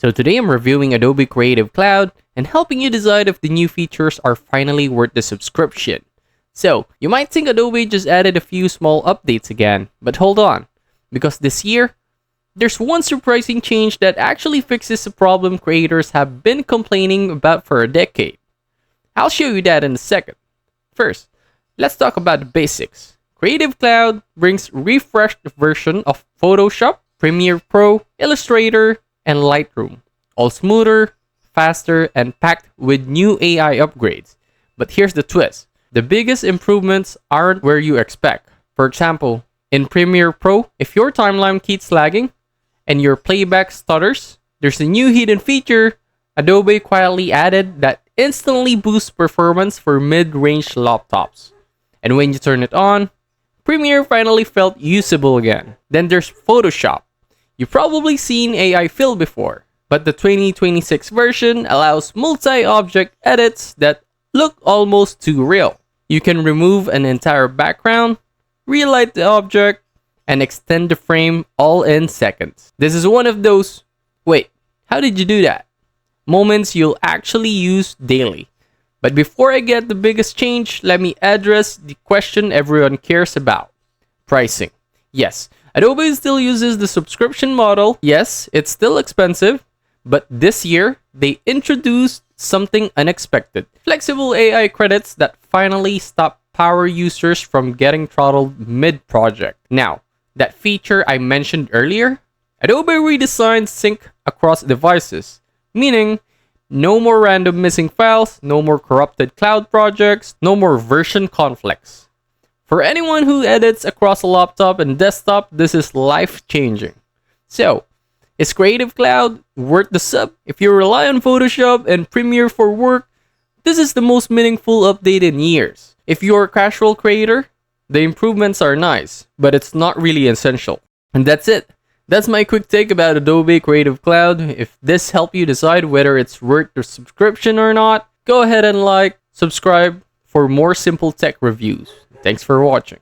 So today I'm reviewing Adobe Creative Cloud and helping you decide if the new features are finally worth the subscription. So, you might think Adobe just added a few small updates again, but hold on, because this year, there's one surprising change that actually fixes a problem creators have been complaining about for a decade. I'll show you that in a second. First, let's talk about the basics. Creative Cloud brings refreshed version of Photoshop, Premiere Pro, Illustrator, and Lightroom, all smoother, faster, and packed with new AI upgrades. But here's the twist. The biggest improvements aren't where you expect. For example, in Premiere Pro, if your timeline keeps lagging and your playback stutters, there's a new hidden feature Adobe quietly added that instantly boosts performance for mid-range laptops. And when you turn it on, Premiere finally felt usable again. Then there's Photoshop. You've probably seen AI fill before, but the 2026 version allows multi-object edits that look almost too real. You can remove an entire background, relight the object, and extend the frame all in seconds. This is one of those, wait, how did you do that? Moments you'll actually use daily. But before I get the biggest change, let me address the question everyone cares about. Pricing. Yes, Adobe still uses the subscription model. Yes, it's still expensive, but this year, they introduced something unexpected. Flexible AI credits that finally stop power users from getting throttled mid-project. Now, that feature I mentioned earlier, Adobe redesigned sync across devices, meaning no more random missing files, no more corrupted cloud projects, no more version conflicts. For anyone who edits across a laptop and desktop, this is life-changing. So, is Creative Cloud worth the sub? If you rely on Photoshop and Premiere for work, this is the most meaningful update in years. If you're a casual creator, the improvements are nice, but it's not really essential. And that's it. That's my quick take about Adobe Creative Cloud. If this helped you decide whether it's worth the subscription or not, go ahead and subscribe for more simple tech reviews. Thanks for watching.